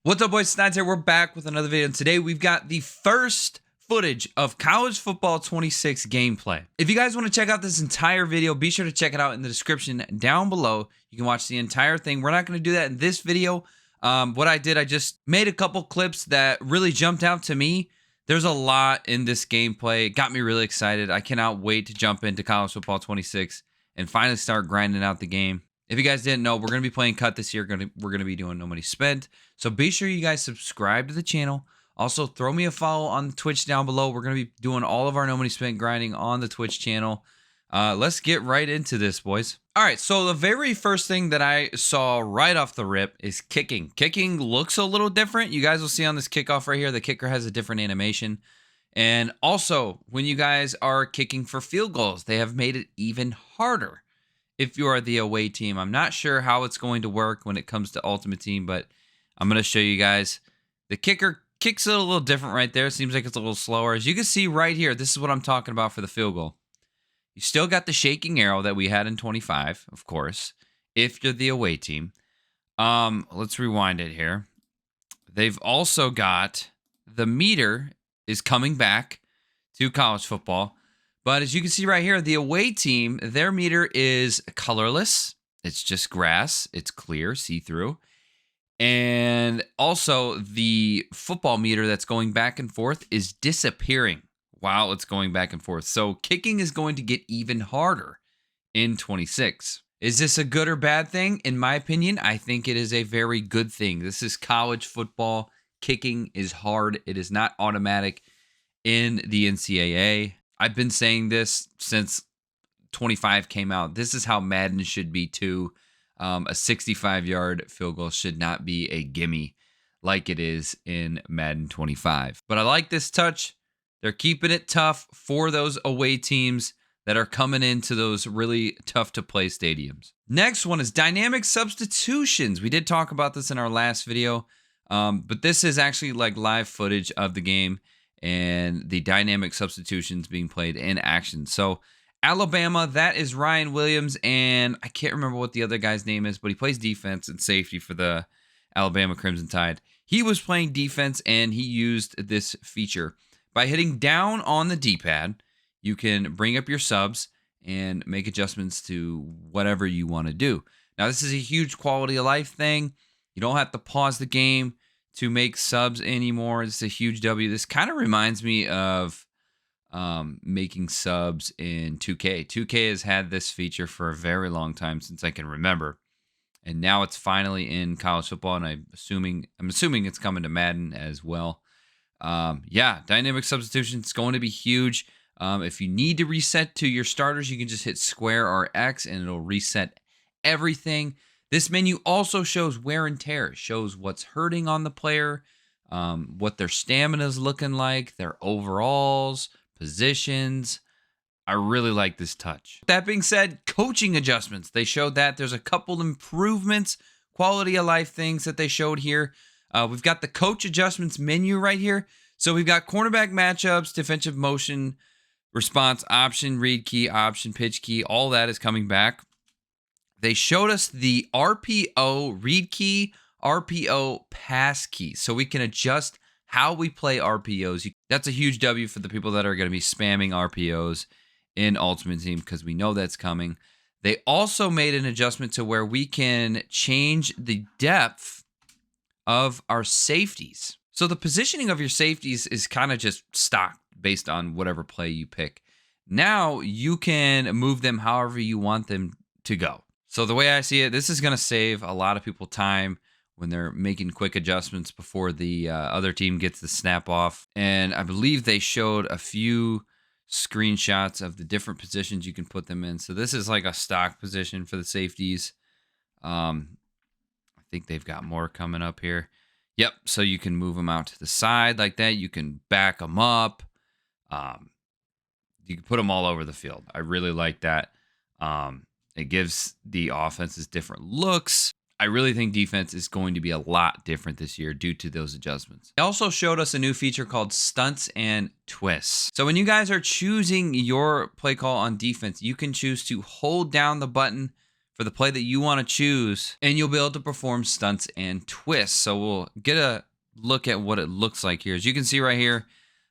What's up, boys? Snods here. We're back with another video, and today we've got the first footage of college football 26 gameplay. If you guys want to check out this entire video, be sure to check it out in the description down below. You can watch the entire thing. We're not going to do that in this video. What I did, I just made a couple clips that really jumped out to me. There's a lot in this gameplay. It got me really excited. I cannot wait to jump into college football 26 and finally start grinding out the game. If you guys didn't know, we're going to be playing Cut this year. We're going to be doing No Money Spent. So be sure you guys subscribe to the channel. Also, throw me a follow on Twitch down below. We're going to be doing all of our No Money Spent grinding on the Twitch channel. Let's get right into this, boys. All right, so the very first thing that I saw right off the rip is kicking. Kicking looks a little different. You guys will see on this kickoff right here, the kicker has a different animation. And also, when you guys are kicking for field goals, they have made it even harder. If you are the away team, I'm not sure how it's going to work when it comes to Ultimate Team, but I'm going to show you guys. The kicker kicks it a little different right there. Seems like it's a little slower. As you can see right here, this is what I'm talking about for the field goal. You still got the shaking arrow that we had in 25, of course, if you're the away team. Let's rewind it here. They've also got the meter is coming back to college football. But as you can see right here, the away team, their meter is colorless. It's just grass. It's clear, see-through. And also, the football meter that's going back and forth is disappearing while it's going back and forth. So kicking is going to get even harder in 26. Is this a good or bad thing? In my opinion, I think it is a very good thing. This is college football. Kicking is hard. It is not automatic in the NCAA. I've been saying this since 25 came out. This is how Madden should be too. A 65-yard field goal should not be a gimme like it is in Madden 25. But I like this touch. They're keeping it tough for those away teams that are coming into those really tough-to-play stadiums. Next one is dynamic substitutions. We did talk about this in our last video, but this is actually like live footage of the game and the dynamic substitutions being played in action. So Alabama, that is Ryan Williams, and I can't remember what the other guy's name is, but he plays defense and safety for the Alabama Crimson Tide. He was playing defense, and he used this feature. By hitting down on the D-pad, you can bring up your subs and make adjustments to whatever you want to do. Now, this is a huge quality of life thing. You don't have to pause the game to make subs anymore. It's a huge W. This kind of reminds me of making subs in 2K. 2K has had this feature for a very long time, since I can remember, and now it's finally in college football, and I'm assuming it's coming to Madden as well. Yeah, dynamic substitution is going to be huge. If you need to reset to your starters, you can just hit square or X, and it'll reset everything. This menu also shows wear and tear. It shows what's hurting on the player, what their stamina is looking like, their overalls, positions. I really like this touch. That being said, coaching adjustments. They showed that. There's a couple improvements, quality of life things that they showed here. We've got the coach adjustments menu right here. So we've got cornerback matchups, defensive motion, response, option, read key, option, pitch key. All that is coming back. They showed us the RPO read key, RPO pass key, so we can adjust how we play RPOs. That's a huge W for the people that are going to be spamming RPOs in Ultimate Team, because we know that's coming. They also made an adjustment to where we can change the depth of our safeties. So the positioning of your safeties is kind of just stock based on whatever play you pick. Now you can move them however you want them to go. So the way I see it, this is going to save a lot of people time when they're making quick adjustments before the other team gets the snap off. And I believe they showed a few screenshots of the different positions you can put them in. So this is like a stock position for the safeties. I think they've got more coming up here. Yep, so you can move them out to the side like that. You can back them up. You can put them all over the field. I really like that. It gives the offenses different looks. I really think defense is going to be a lot different this year due to those adjustments. They also showed us a new feature called Stunts and Twists. So when you guys are choosing your play call on defense, you can choose to hold down the button for the play that you want to choose, and you'll be able to perform stunts and twists. So we'll get a look at what it looks like here. As you can see right here,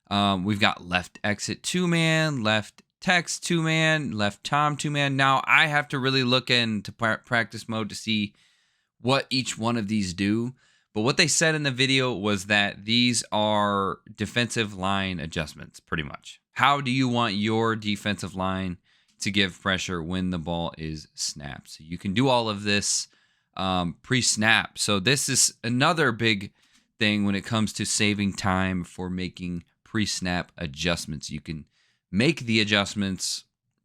we've got left exit 2-man, left text 2-man, left Tom 2-man. Now I have to really look into practice mode to see what each one of these do. But what they said in the video was that these are defensive line adjustments, pretty much. How do you want your defensive line to give pressure when the ball is snapped? So you can do all of this pre-snap. So this is another big thing when it comes to saving time for making pre-snap adjustments. You can make the adjustments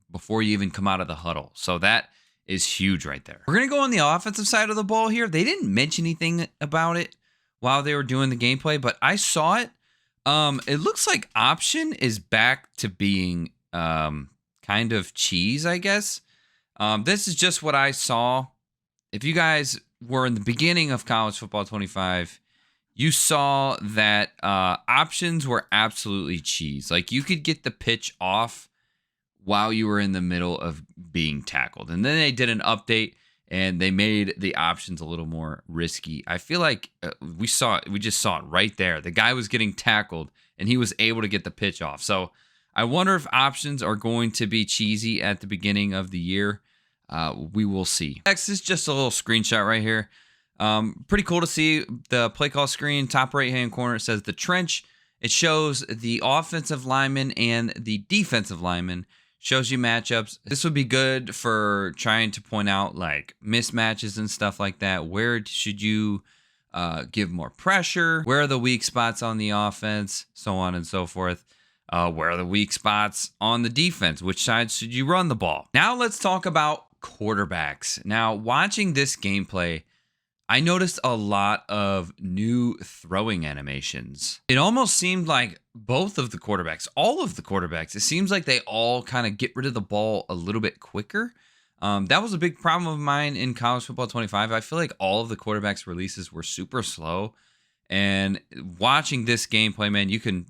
before you even come out of the huddle. So that is huge right there. We're going to go on the offensive side of the ball here. They didn't mention anything about it while they were doing the gameplay, but I saw it. It looks like option is back to being kind of cheese, I guess. This is just what I saw. If you guys were in the beginning of College Football 25, you saw that options were absolutely cheese. Like, you could get the pitch off while you were in the middle of being tackled. And then they did an update and they made the options a little more risky. I feel like we just saw it right there. The guy was getting tackled and he was able to get the pitch off. So I wonder if options are going to be cheesy at the beginning of the year. We will see. Next is just a little screenshot right here. Pretty cool to see the play call screen, top right-hand corner. It says the trench. It shows the offensive lineman and the defensive lineman. Shows you matchups. This would be good for trying to point out like mismatches and stuff like that. Where should you give more pressure? Where are the weak spots on the offense? So on and so forth. Where are the weak spots on the defense? Which side should you run the ball? Now let's talk about quarterbacks. Now, watching this gameplay, I noticed a lot of new throwing animations. It almost seemed like both of the quarterbacks, all of the quarterbacks, it seems like they all kind of get rid of the ball a little bit quicker. That was a big problem of mine in College Football 25. I feel like all of the quarterbacks' releases were super slow. And watching this gameplay, man, you can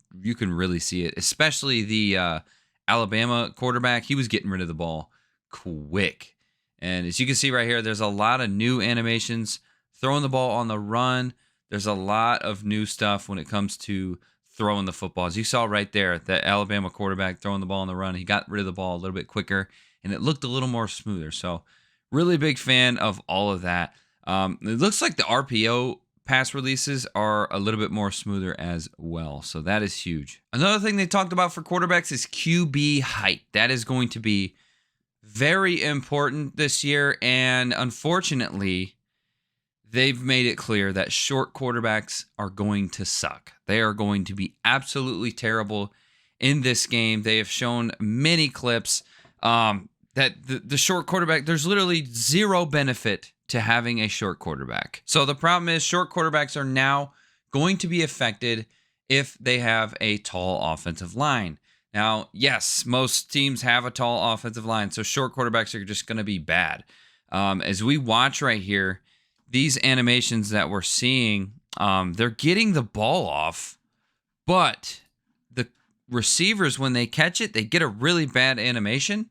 really see it, especially the Alabama quarterback. He was getting rid of the ball quick. And as you can see right here, there's a lot of new animations. Throwing the ball on the run, there's a lot of new stuff when it comes to throwing the football. As you saw right there, the Alabama quarterback throwing the ball on the run, he got rid of the ball a little bit quicker, and it looked a little more smoother. So really big fan of all of that. It looks like the RPO pass releases are a little bit more smoother as well. So that is huge. Another thing they talked about for quarterbacks is QB height. That is going to be very important this year, and unfortunately, they've made it clear that short quarterbacks are going to suck. They are going to be absolutely terrible in this game. They have shown many clips that the short quarterback, there's literally zero benefit to having a short quarterback. So the problem is short quarterbacks are now going to be affected if they have a tall offensive line. Now, yes, most teams have a tall offensive line, so short quarterbacks are just going to be bad. As we watch right here, these animations that we're seeing, they're getting the ball off, but the receivers, when they catch it, they get a really bad animation,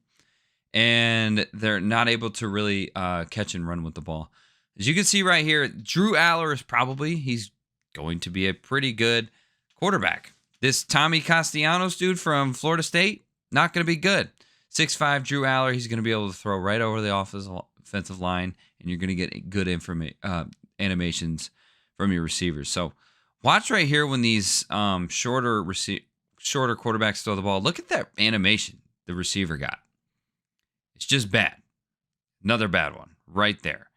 and they're not able to really catch and run with the ball. As you can see right here, Drew Aller is he's going to be a pretty good quarterback. This Tommy Castellanos dude from Florida State, not going to be good. 6'5", Drew Aller, he's going to be able to throw right over the offensive line, and you're going to get good animations from your receivers. So watch right here when these shorter quarterbacks throw the ball. Look at that animation the receiver got. It's just bad. Another bad one right there.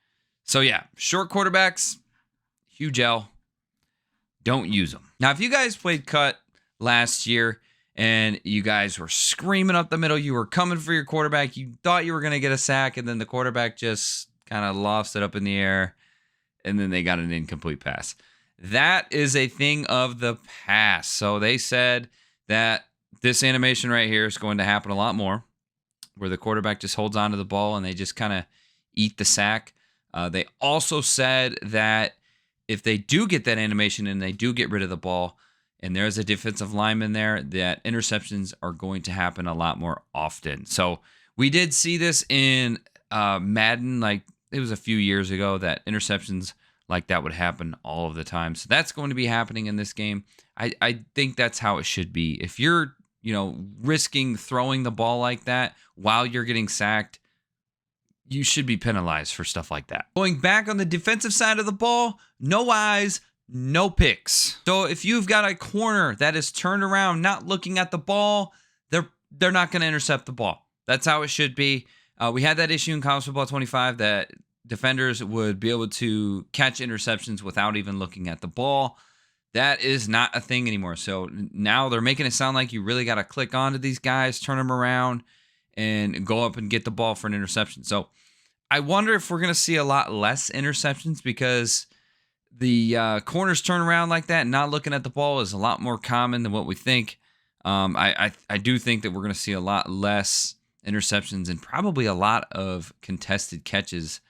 So yeah, short quarterbacks, huge L. Don't use them. Now, if you guys played cut last year and you guys were screaming up the middle, you were coming for your quarterback, you thought you were going to get a sack, and then the quarterback just kind of lofts it up in the air, and then they got an incomplete pass. That is a thing of the past. So they said that this animation right here is going to happen a lot more, where the quarterback just holds onto the ball and they just kind of eat the sack. They also said that if they do get that animation and they do get rid of the ball, and there's a defensive lineman there, that interceptions are going to happen a lot more often. So we did see this in Madden, like it was a few years ago that interceptions like that would happen all of the time. So that's going to be happening in this game. I think that's how it should be. If you're, risking throwing the ball like that while you're getting sacked, you should be penalized for stuff like that. Going back on the defensive side of the ball, no eyes, no picks. So if you've got a corner that is turned around, not looking at the ball, they're not going to intercept the ball. That's how it should be. We had that issue in college football 25 that defenders would be able to catch interceptions without even looking at the ball. That is not a thing anymore. So now they're making it sound like you really got to click onto these guys, turn them around, and go up and get the ball for an interception. So I wonder if we're going to see a lot less interceptions because the corners turn around like that and not looking at the ball is a lot more common than what we think. I do think that we're going to see a lot less interceptions and probably a lot of contested catches,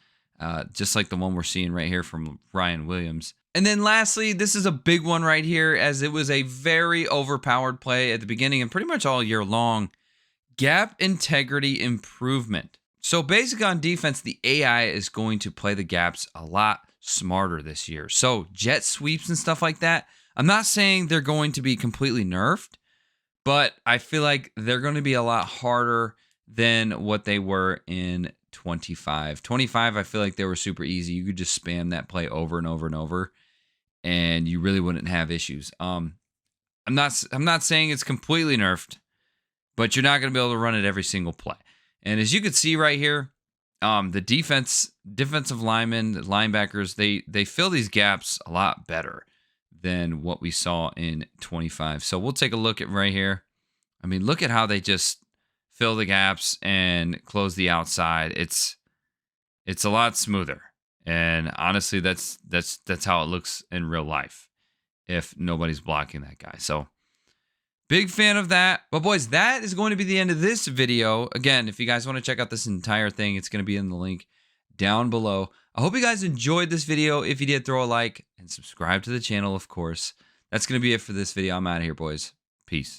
just like the one we're seeing right here from Ryan Williams. And then lastly, this is a big one right here, as it was a very overpowered play at the beginning and pretty much all year long. Gap integrity improvement. So basically on defense, the AI is going to play the gaps a lot smarter this year. So jet sweeps and stuff like that, I'm not saying they're going to be completely nerfed, but I feel like they're going to be a lot harder than what they were in 25. 25, I feel like they were super easy. You could just spam that play over and over and over, and you really wouldn't have issues. I'm not saying it's completely nerfed, but you're not going to be able to run it every single play. And as you can see right here, the defensive linemen, the linebackers, they fill these gaps a lot better than what we saw in 25. So we'll take a look at right here. I mean, look at how they just fill the gaps and close the outside. It's a lot smoother. And honestly, that's how it looks in real life if nobody's blocking that guy. So big fan of that. But boys, that is going to be the end of this video. Again, if you guys want to check out this entire thing, it's going to be in the link down below. I hope you guys enjoyed this video. If you did, throw a like and subscribe to the channel, of course. That's going to be it for this video. I'm out of here, boys. Peace.